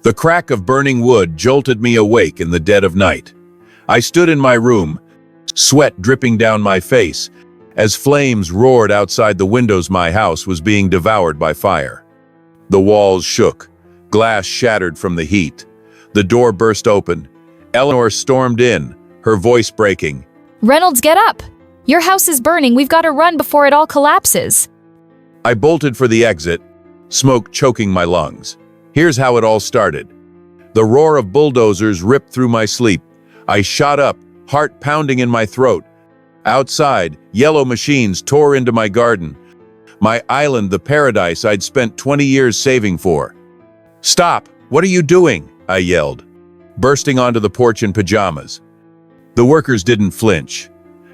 The crack of burning wood jolted me awake in the dead of night. I stood in my room, sweat dripping down my face, as flames roared outside the windows. My house was being devoured by fire. The walls shook, glass shattered from the heat. The door burst open. Eleanor stormed in, her voice breaking. "Reynolds, get up! Your house is burning. We've got to run before it all collapses." I bolted for the exit, smoke choking my lungs. Here's how it all started. The roar of bulldozers ripped through my sleep. I shot up, heart pounding in my throat. Outside, yellow machines tore into my garden. My island, the paradise I'd spent 20 years saving for. "Stop! What are you doing?" I yelled, bursting onto the porch in pajamas. The workers didn't flinch.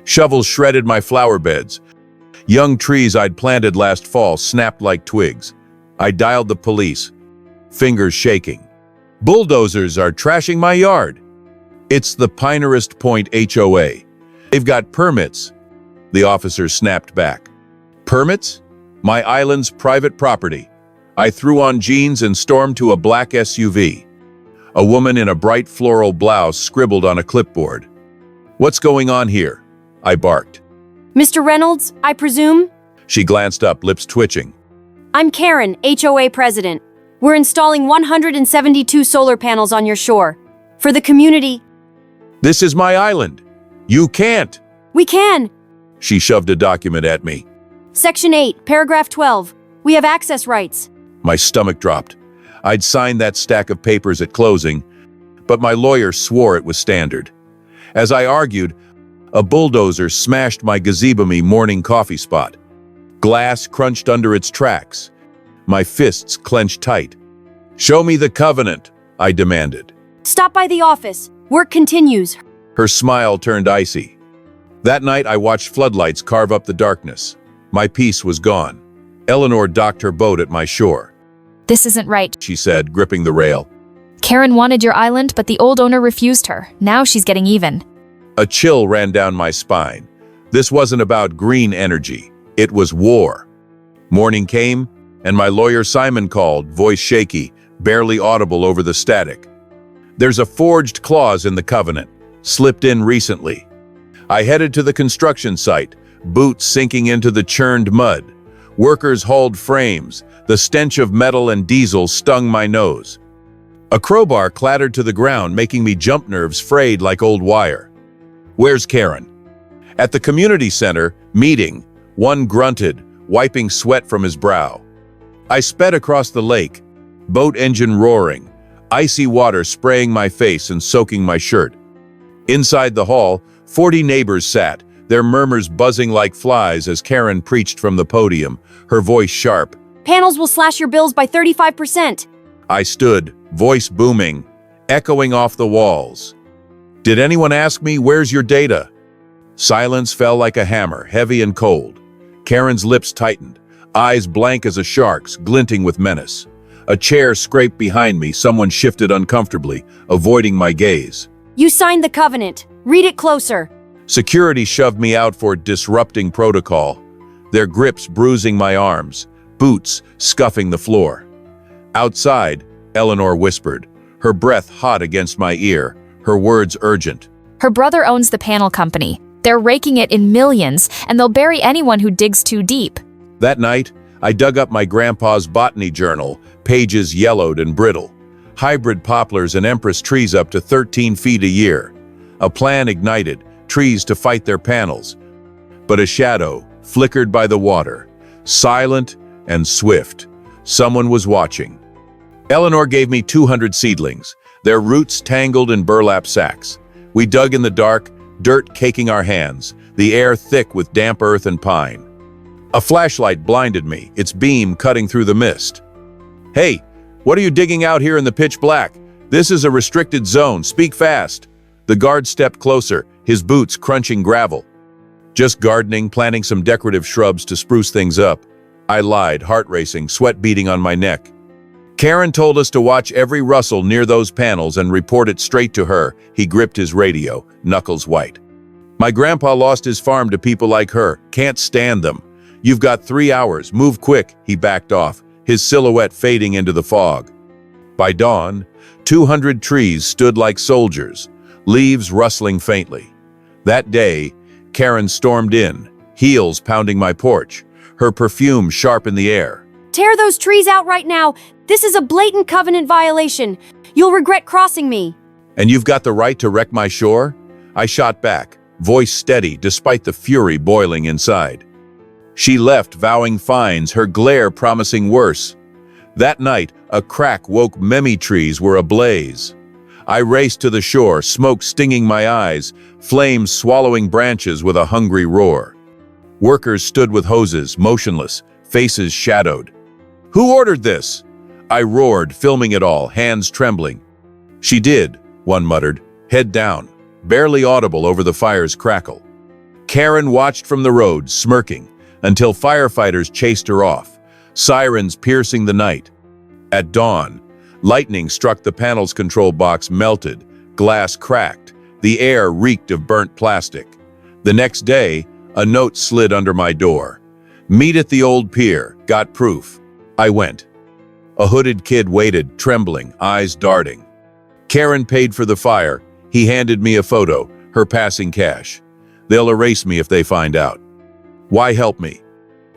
Shovels shredded my flower beds. Young trees I'd planted last fall snapped like twigs. I dialed the police, fingers shaking. "Bulldozers are trashing my yard." "It's the Pinehurst Point HOA. They've got permits." The officer snapped back. "Permits? My island's private property." I threw on jeans and stormed to a black SUV. A woman in a bright floral blouse scribbled on a clipboard. "What's going on here?" I barked. "Mr. Reynolds, I presume?" She glanced up, lips twitching. "I'm Karen, HOA president. We're installing 172 solar panels on your shore. For the community." "This is my island. You can't." "We can." She shoved a document at me. Section 8, paragraph 12. We have access rights. My stomach dropped. I'd signed that stack of papers at closing, but my lawyer swore it was standard. As I argued, a bulldozer smashed my gazebo-me morning coffee spot. Glass crunched under its tracks. My fists clenched tight. "Show me the covenant," I demanded. "Stop by the office. Work continues." Her smile turned icy. That night I watched floodlights carve up the darkness. My peace was gone. Eleanor docked her boat at my shore. "This isn't right," she said, gripping the rail. "Karen wanted your island, but the old owner refused her. Now she's getting even." A chill ran down my spine. This wasn't about green energy. It was war. Morning came, and my lawyer Simon called, voice shaky, barely audible over the static. "There's a forged clause in the covenant, slipped in recently." I headed to the construction site, boots sinking into the churned mud. Workers hauled frames. The stench of metal and diesel stung my nose. A crowbar clattered to the ground, making me jump nerves frayed like old wire. "Where's Karen?" At the community center, meeting, one grunted, wiping sweat from his brow. I sped across the lake, boat engine roaring, icy water spraying my face and soaking my shirt. Inside the hall, 40 neighbors sat, their murmurs buzzing like flies as Karen preached from the podium, her voice sharp. "Panels will slash your bills by 35%. I stood, voice booming, echoing off the walls. "Did anyone ask me, where's your data?" Silence fell like a hammer, heavy and cold. Karen's lips tightened, eyes blank as a shark's, glinting with menace. A chair scraped behind me, someone shifted uncomfortably, avoiding my gaze. You signed the covenant. Read it closer." Security shoved me out for disrupting protocol, their grips bruising my arms, boots scuffing the floor. Outside, Eleanor whispered, her breath hot against my ear, her words urgent. "Her brother owns the panel company. They're raking it in millions, and they'll bury anyone who digs too deep." That night, I dug up my grandpa's botany journal, pages yellowed and brittle. Hybrid poplars and empress trees up to 13 feet a year. A plan ignited, trees to fight their panels. But a shadow flickered by the water, silent and swift. Someone was watching. Eleanor gave me 200 seedlings, their roots tangled in burlap sacks. We dug in the dark, dirt caking our hands, the air thick with damp earth and pine. A flashlight blinded me, its beam cutting through the mist. "Hey, what are you digging out here in the pitch black? This is a restricted zone, speak fast." The guard stepped closer, his boots crunching gravel. "Just gardening, planting some decorative shrubs to spruce things up." I lied, heart racing, sweat beading on my neck. "Karen told us to watch every rustle near those panels and report it straight to her." He gripped his radio, knuckles white. "My grandpa lost his farm to people like her. Can't stand them. You've got 3 hours. Move quick." He backed off, his silhouette fading into the fog. By dawn, 200 trees stood like soldiers, leaves rustling faintly. That day, Karen stormed in, heels pounding my porch, her perfume sharp in the air. Tear those trees out right now. This is a blatant covenant violation. You'll regret crossing me. And you've got the right to wreck my shore? I shot back, voice steady despite the fury boiling inside. She left, vowing fines, her glare promising worse. That night, a crack woke many trees were ablaze. I raced to the shore, smoke stinging my eyes, flames swallowing branches with a hungry roar. Workers stood with hoses, motionless, faces shadowed. Who ordered this? I roared, filming it all, hands trembling. She did, one muttered, head down, barely audible over the fire's crackle. Karen watched from the road, smirking, until firefighters chased her off, sirens piercing the night. At dawn, lightning struck the panel's control box, melted, glass cracked, the air reeked of burnt plastic. The next day, a note slid under my door. Meet at the old pier, got proof. I went. A hooded kid waited, trembling, eyes darting. Karen paid for the fire. He handed me a photo, her passing cash. They'll erase me if they find out. Why help me?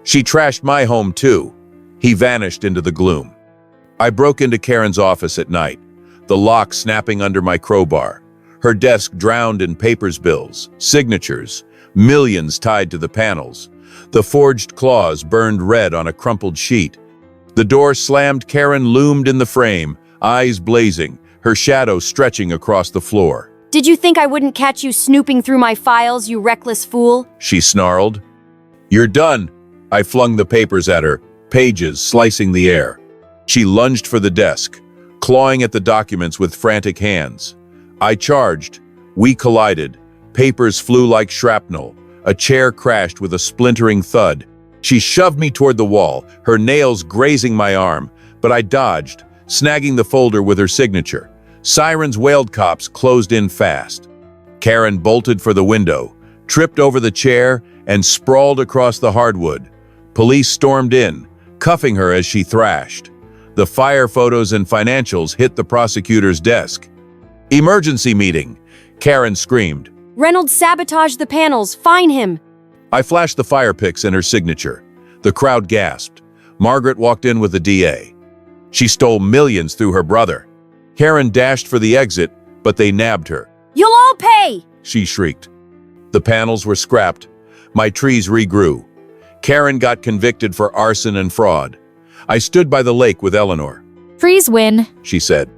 She trashed my home too. He vanished into the gloom. I broke into Karen's office at night, the lock snapping under my crowbar, her desk drowned in papers, bills, signatures, millions tied to the panels. The forged claws burned red on a crumpled sheet. The door slammed. Karen loomed in the frame, eyes blazing, her shadow stretching across the floor. Did you think I wouldn't catch you snooping through my files, you reckless fool? She snarled. You're done. I flung the papers at her, pages slicing the air. She lunged for the desk, clawing at the documents with frantic hands. I charged. We collided. Papers flew like shrapnel. A chair crashed with a splintering thud. She shoved me toward the wall, her nails grazing my arm, but I dodged, snagging the folder with her signature. Sirens wailed, cops closed in fast. Karen bolted for the window, tripped over the chair, and sprawled across the hardwood. Police stormed in, cuffing her as she thrashed. The fire photos and financials hit the prosecutor's desk. Emergency meeting, Karen screamed. Reynolds sabotaged the panels. Fine him. I flashed the fire pics and her signature. The crowd gasped. Margaret walked in with the DA. She stole millions through her brother. Karen dashed for the exit, but they nabbed her. You'll all pay! She shrieked. The panels were scrapped. My trees regrew. Karen got convicted for arson and fraud. I stood by the lake with Eleanor. Trees win. She said.